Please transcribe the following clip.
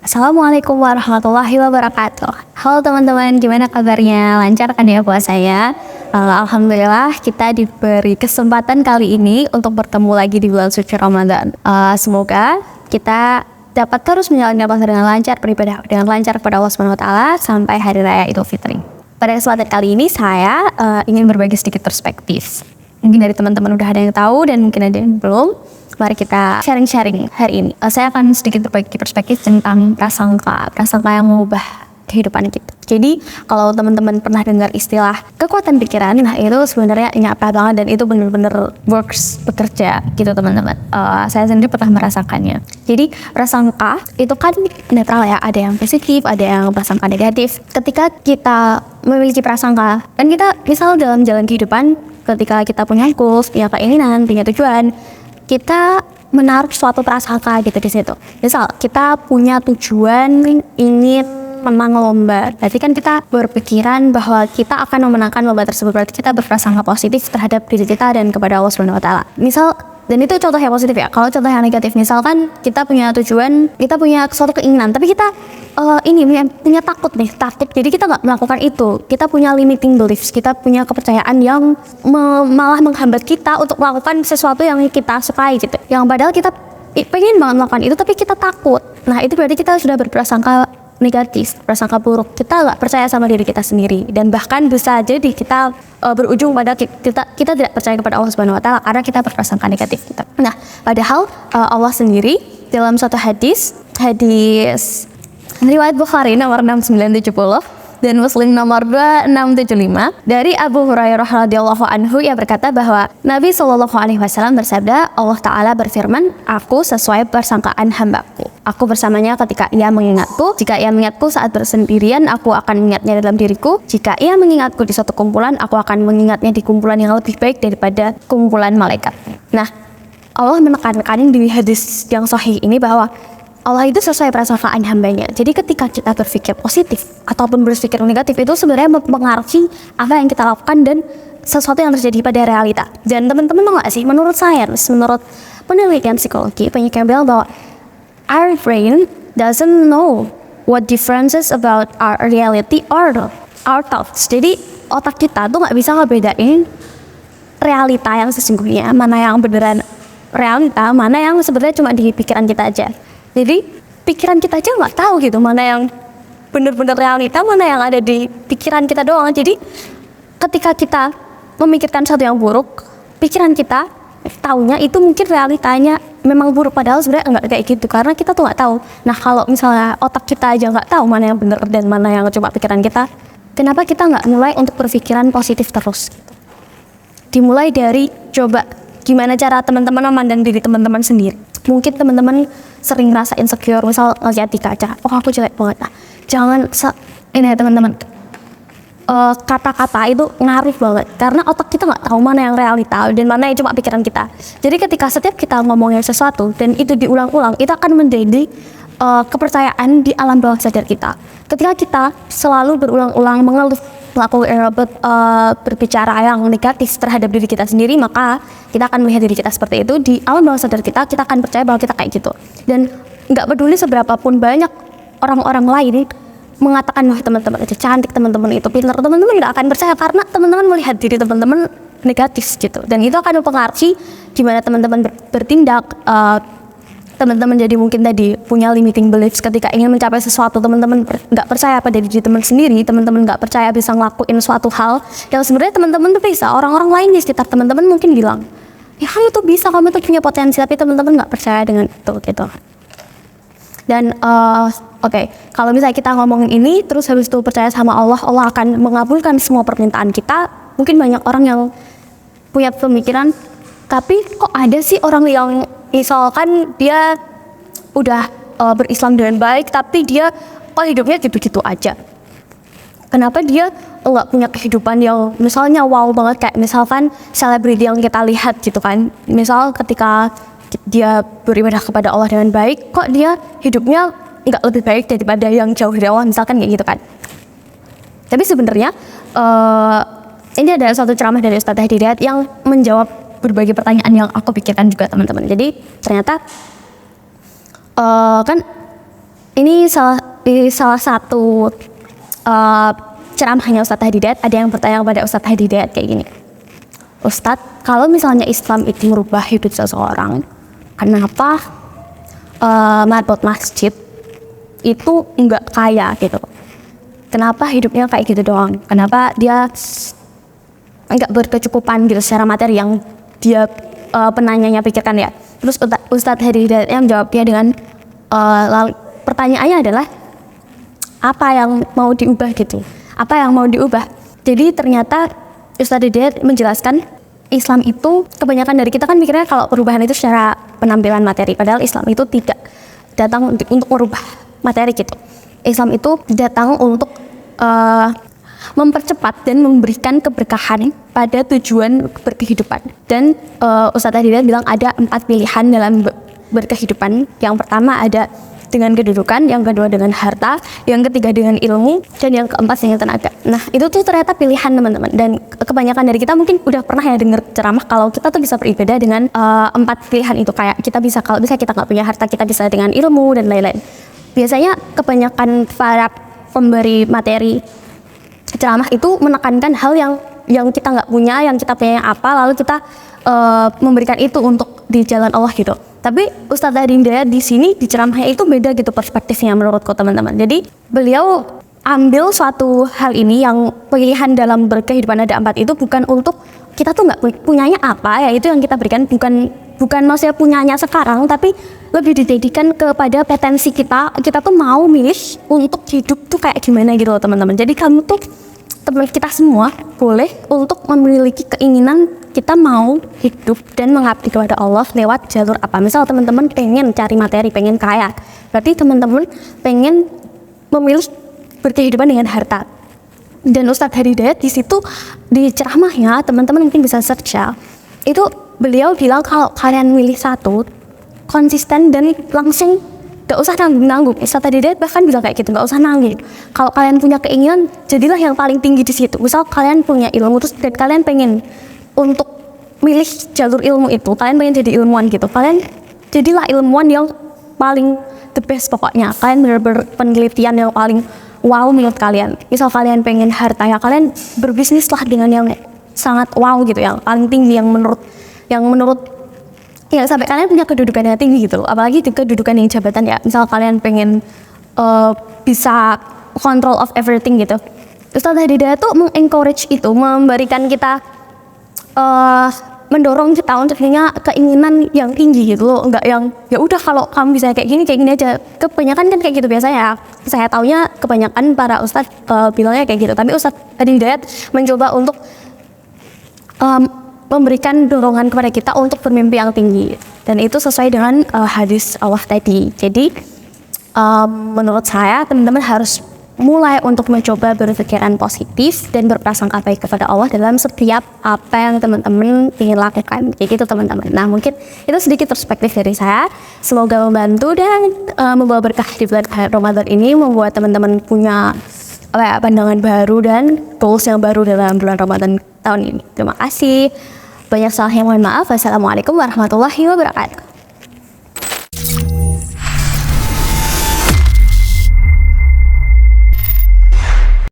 Assalamualaikum warahmatullahi wabarakatuh. Halo teman-teman, gimana kabarnya? Lancar kan ya puasanya? Alhamdulillah kita diberi kesempatan kali ini untuk bertemu lagi di bulan suci Ramadan. Semoga kita dapat terus menjalankan puasa dengan lancar, beribadah dengan lancar kepada Allah Subhanahu wa taala sampai hari raya Idul Fitri. Pada kesempatan kali ini saya ingin berbagi sedikit perspektif. Mungkin dari teman-teman udah ada yang tahu dan mungkin ada yang belum. Mari kita sharing-sharing hari ini. Saya akan sedikit berbagi perspektif tentang prasangka yang mengubah kehidupan kita. Jadi kalau teman-teman pernah dengar istilah kekuatan pikiran, nah itu sebenarnya nyata banget dan itu benar-benar bekerja gitu teman-teman. Saya sendiri pernah merasakannya. Jadi prasangka itu kan netral ya, ada yang positif, ada yang prasangka negatif. Ketika kita memiliki prasangka, dan kita misal dalam jalan kehidupan, ketika kita punya goals, punya keinginan, punya tujuan, kita menaruh suatu prasangka gitu di situ. Misal kita punya tujuan ingin menang lomba, berarti kan kita berpikiran bahwa kita akan memenangkan lomba tersebut. Berarti kita berprasangka positif terhadap diri kita dan kepada Allah Subhanahu wa taala. Misal, dan itu contoh yang positif ya. Kalau contoh yang negatif, misalkan kita punya tujuan, kita punya suatu keinginan, tapi kita punya takut. Jadi kita nggak melakukan itu. Kita punya limiting beliefs, kita punya kepercayaan yang malah menghambat kita untuk melakukan sesuatu yang kita sukai gitu. Yang padahal kita pengen banget melakukan itu, tapi kita takut. Nah itu berarti kita sudah berprasangka negatif, prasangka buruk. Kita nggak percaya sama diri kita sendiri, dan bahkan bisa jadi kita berujung pada kita tidak percaya kepada Allah Subhanahu wa taala karena kita berprasangka negatif kita. Nah, padahal Allah sendiri dalam suatu hadis riwayat Bukhari nomor 6970 dan Muslim nomor 2675 dari Abu Hurairah radhiyallahu anhu, ia berkata bahwa Nabi SAW bersabda, Allah Ta'ala berfirman, aku sesuai persangkaan hambaku. Aku bersamanya ketika ia mengingatku. Jika ia mengingatku saat bersendirian, aku akan mengingatnya dalam diriku. Jika ia mengingatku di suatu kumpulan, aku akan mengingatnya di kumpulan yang lebih baik daripada kumpulan malaikat. Nah, Allah menekankan di hadis yang sahih ini bahwa Allah itu sesuai prasangkaan hambanya. Jadi ketika kita berpikir positif ataupun berpikir negatif, itu sebenarnya mempengaruhi apa yang kita lakukan dan sesuatu yang terjadi pada realita. Dan teman-teman tahu nggak sih, menurut sains, menurut penelitian psikologi, banyak yang bilang bahwa our brain doesn't know what differences about our reality or our thoughts. Jadi otak kita tuh nggak bisa ngebedain realita yang sesungguhnya, mana yang beneran realita, mana yang sebenarnya cuma di pikiran kita aja. Jadi pikiran kita aja nggak tahu gitu mana yang benar-benar realita, mana yang ada di pikiran kita doang. Jadi ketika kita memikirkan sesuatu yang buruk, pikiran kita taunya itu mungkin realitanya memang buruk, padahal sebenarnya nggak kayak gitu karena kita tuh nggak tahu. Nah kalau misalnya otak kita aja nggak tahu mana yang benar dan mana yang cuma pikiran kita, kenapa kita nggak mulai untuk berpikiran positif terus? Dimulai dari coba gimana cara teman-teman memandang diri teman-teman sendiri. Mungkin teman-teman sering ngerasa insecure, misal ngeliat di kaca, oh aku jelek banget. Nah, jangan ini ya teman-teman, kata-kata itu ngaruh banget karena otak kita nggak tahu mana yang realita dan mana yang cuma pikiran kita. Jadi ketika setiap kita ngomongin sesuatu dan itu diulang-ulang, itu akan menjadi kepercayaan di alam bawah sadar kita. Ketika kita selalu berulang-ulang mengeluh, berbicara yang negatif terhadap diri kita sendiri, maka kita akan melihat diri kita seperti itu di alam bawah sadar kita. Kita akan percaya bahwa kita kayak gitu, dan nggak peduli seberapa pun banyak orang-orang lain mengatakan bahwa teman-teman itu cantik, teman-teman itu pintar, teman-teman nggak akan percaya karena teman-teman melihat diri teman-teman negatif gitu, dan itu akan mempengaruhi gimana teman-teman bertindak. Teman-teman jadi mungkin tadi punya limiting beliefs ketika ingin mencapai sesuatu. Teman-teman nggak percaya pada diri teman sendiri, teman-teman nggak percaya bisa ngelakuin suatu hal yang sebenarnya teman-teman tuh bisa. Orang-orang lain di sekitar teman-teman mungkin bilang, ya kamu tuh bisa, kamu tuh punya potensi, tapi teman-teman nggak percaya dengan itu gitu. Dan kalau misalnya kita ngomongin ini terus habis itu percaya sama Allah, Allah akan mengabulkan semua permintaan kita. Mungkin banyak orang yang punya pemikiran, tapi kok ada sih orang yang misalkan dia udah berislam dengan baik, tapi dia hidupnya gitu-gitu aja. Kenapa dia nggak punya kehidupan yang misalnya wow banget, kayak misalkan selebriti yang kita lihat gitu kan. Misal ketika dia beribadah kepada Allah dengan baik, kok dia hidupnya nggak lebih baik daripada yang jauh dari Allah, misalkan kayak gitu kan. Tapi sebenarnya ini ada suatu ceramah dari Ustadzah Hidayat yang menjawab berbagai pertanyaan yang aku pikirkan juga teman-teman. Jadi ternyata kan Ini di salah satu ceramahnya Ustadz Hadi Hidayat, ada yang bertanya kepada Ustadz Hadi Hidayat kayak gini, Ustadz, kalau misalnya Islam itu merubah hidup seseorang, kenapa marbot masjid itu enggak kaya gitu? Kenapa hidupnya kayak gitu doang? Kenapa dia enggak berkecukupan gitu secara materi yang dia penanyanya pikirkan ya? Terus Ustadz Hadi Hidayat yang menjawab dia dengan pertanyaannya adalah apa yang mau diubah gitu? Apa yang mau diubah? Jadi ternyata Ustadz Hidayat menjelaskan Islam itu kebanyakan dari kita kan mikirnya kalau perubahan itu secara penampilan materi, padahal Islam itu tidak datang untuk merubah materi gitu. Islam itu datang untuk mempercepat dan memberikan keberkahan pada tujuan berkehidupan. Dan Ustadz Hidayat bilang ada 4 pilihan dalam berkehidupan. Yang pertama ada dengan kedudukan, yang kedua dengan harta, yang ketiga dengan ilmu, dan yang keempat dengan tenaga. Nah, itu tuh ternyata pilihan teman-teman. Dan kebanyakan dari kita mungkin udah pernah ya dengar ceramah kalau kita tuh bisa beribadah dengan 4 pilihan itu. Kayak kita bisa, kalau bisa kita nggak punya harta, kita bisa dengan ilmu dan lain-lain. Biasanya kebanyakan para pemberi materi ceramah itu menekankan hal yang kita nggak punya, yang kita punya apa, lalu kita memberikan itu untuk di jalan Allah gitu. Tapi Ustadz Hadi Hidayat di sini di ceramahnya itu beda gitu perspektifnya menurutku teman-teman. Jadi beliau ambil suatu hal ini yang pilihan dalam berkehidupan ada 4 itu bukan untuk kita tuh nggak punyanya apa ya, itu yang kita berikan, bukan maksudnya punyanya sekarang, tapi lebih dijadikan kepada potensi kita tuh mau milih untuk hidup tuh kayak gimana gitu loh teman-teman. Jadi kamu tuh, teman kita semua boleh untuk memiliki keinginan kita mau hidup dan mengabdi kepada Allah lewat jalur apa. Misal teman-teman pengen cari materi, pengen kaya, berarti teman-teman pengen memilih berkehidupan dengan harta. Dan Ustadz Hadi Hidayat di situ di ceramahnya, teman-teman mungkin bisa search ya, itu beliau bilang kalau kalian milih satu, konsisten dan langsung gak usah nanggung. Ustadz Hadi Hidayat bahkan bilang kayak gitu, gak usah nanggung. Kalau kalian punya keinginan, jadilah yang paling tinggi di situ. Misal kalian punya ilmu terus dan kalian pengen untuk milih jalur ilmu itu, kalian pengen jadi ilmuwan gitu, kalian jadilah ilmuwan yang paling the best pokoknya. Kalian benar-benar penelitian yang paling wow menurut kalian. Misal kalian pengen harta ya, kalian berbisnis lah dengan yang sangat wow gitu, yang paling tinggi, yang menurut ya sampai kalian punya kedudukan yang tinggi gitu loh. Apalagi di kedudukan yang jabatan ya, misal kalian pengen bisa control of everything gitu. Ustadz Hadi Hidayat tuh mengencourage itu, memberikan kita mendorong kita untuk punya keinginan yang tinggi gitu loh, enggak yang ya udah kalau kamu bisa kayak gini aja. Kebanyakan kan kayak gitu biasanya, saya taunya kebanyakan para ustadz bilangnya kayak gitu. Tapi Ustadz Hadi Hidayat mencoba untuk memberikan dorongan kepada kita untuk bermimpi yang tinggi, dan itu sesuai dengan hadis Allah tadi. Jadi menurut saya teman-teman harus mulai untuk mencoba berpikiran positif dan berprasangka baik kepada Allah dalam setiap apa yang teman-teman ingin lakukan. Jadi itu teman-teman. Nah, mungkin itu sedikit perspektif dari saya. Semoga membantu dan membawa berkah di bulan Ramadan ini, membuat teman-teman punya pandangan baru dan goals yang baru dalam bulan Ramadan tahun ini. Terima kasih. Banyak salahnya mohon maaf. Wassalamualaikum warahmatullahi wabarakatuh.